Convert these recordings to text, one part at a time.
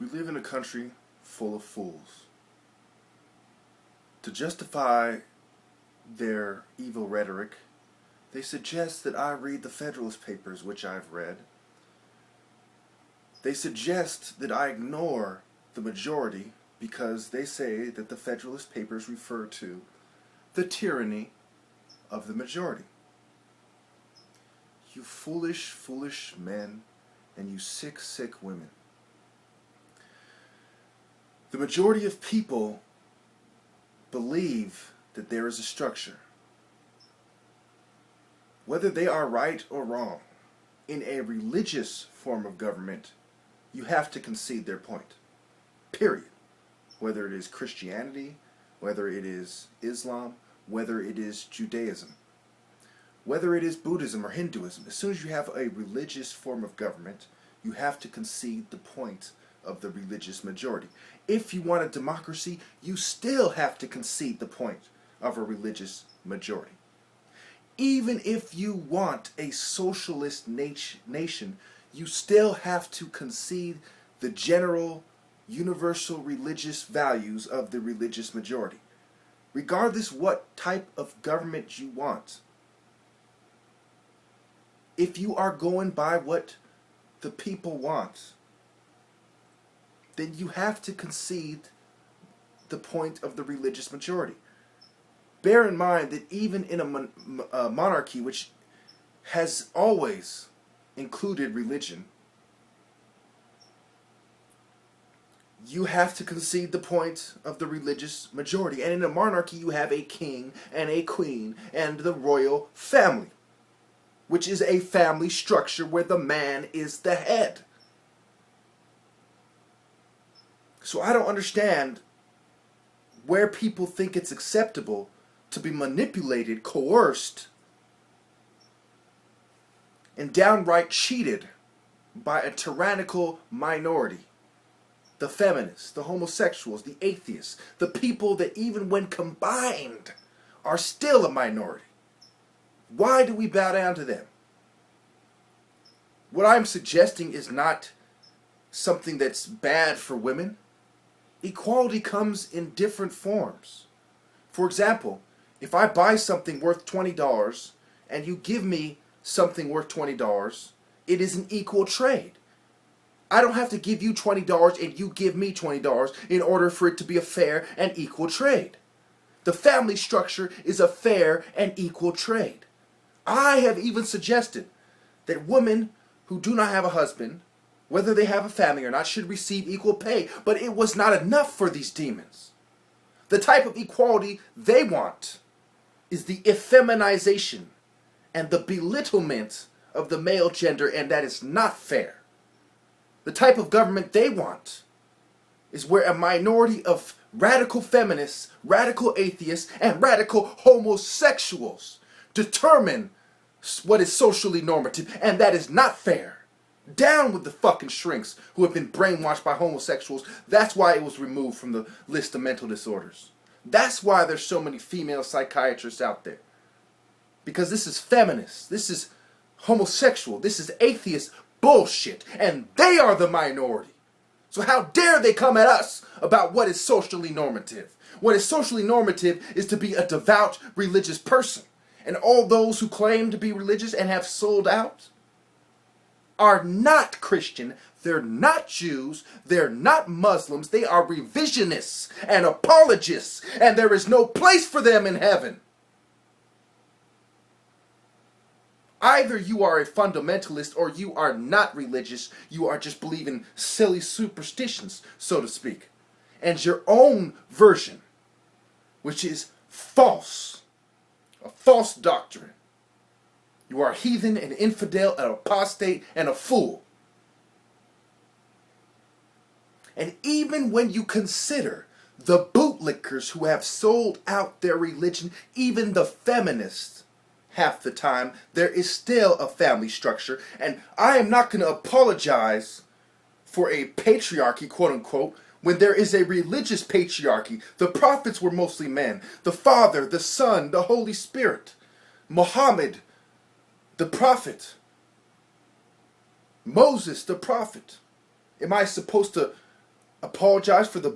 We live in a country full of fools. To justify their evil rhetoric, they suggest that I read the Federalist Papers, which I've read. They suggest that I ignore the majority because they say that the Federalist Papers refer to the tyranny of the majority. You foolish, foolish men, and you sick, sick women. The majority of people believe that there is a structure. Whether they are right or wrong, in a religious form of government, you have to concede their point. Period. Whether it is Christianity, whether it is Islam, whether it is Judaism, whether it is Buddhism or Hinduism, as soon as you have a religious form of government, you have to concede the point of the religious majority. If you want a democracy, you still have to concede the point of a religious majority. Even if you want a socialist nation, you still have to concede the general, universal religious values of the religious majority. Regardless what type of government you want, if you are going by what the people want, then you have to concede the point of the religious majority. Bear in mind that even in a monarchy which has always included religion, you have to concede the point of the religious majority. And in a monarchy you have a king and a queen and the royal family, which is a family structure where the man is the head. So I don't understand where people think it's acceptable to be manipulated, coerced, and downright cheated by a tyrannical minority. The feminists, the homosexuals, the atheists, the people that even when combined are still a minority. Why do we bow down to them? What I'm suggesting is not something that's bad for women. Equality comes in different forms. For example, if I buy something worth $20 and you give me something worth $20, it is an equal trade. I don't have to give you $20 and you give me $20 in order for it to be a fair and equal trade. The family structure is a fair and equal trade. I have even suggested that women who do not have a husband, whether they have a family or not, should receive equal pay. But it was not enough for these demons. The type of equality they want is the effeminization and the belittlement of the male gender, and that is not fair. The type of government they want is where a minority of radical feminists, radical atheists, and radical homosexuals determine what is socially normative, and that is not fair. Down with the fucking shrinks who have been brainwashed by homosexuals. That's why it was removed from the list of mental disorders. That's why there's so many female psychiatrists out there. Because this is feminist, this is homosexual, this is atheist bullshit, and they are the minority. So how dare they come at us about what is socially normative? What is socially normative is to be a devout religious person. And all those who claim to be religious and have sold out are not Christian, they're not Jews, they're not Muslims, they are revisionists and apologists, and there is no place for them in heaven. Either you are a fundamentalist or you are not religious, you are just believing silly superstitions, so to speak, and your own version, which is false, a false doctrine. You are a heathen, an infidel, an apostate, and a fool. And even when you consider the bootlickers who have sold out their religion, even the feminists, half the time, there is still a family structure. And I am not going to apologize for a patriarchy, quote unquote, when there is a religious patriarchy. The prophets were mostly men. The Father, the Son, the Holy Spirit. Muhammad, the prophet. Moses, the prophet. Am I supposed to apologize for the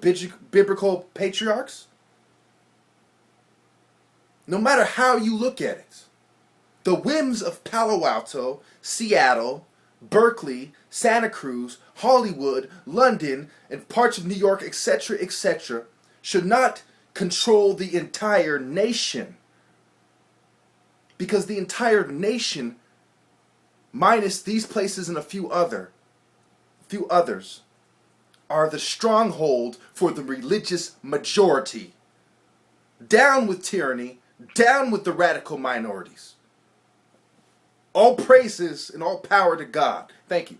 biblical patriarchs? No matter how you look at it, the whims of Palo Alto, Seattle, Berkeley, Santa Cruz, Hollywood, London, and parts of New York, etc., should not control the entire nation. Because the entire nation, minus these places and a few others, are the stronghold for the religious majority. Down with tyranny, down with the radical minorities. All praises and all power to God. Thank you.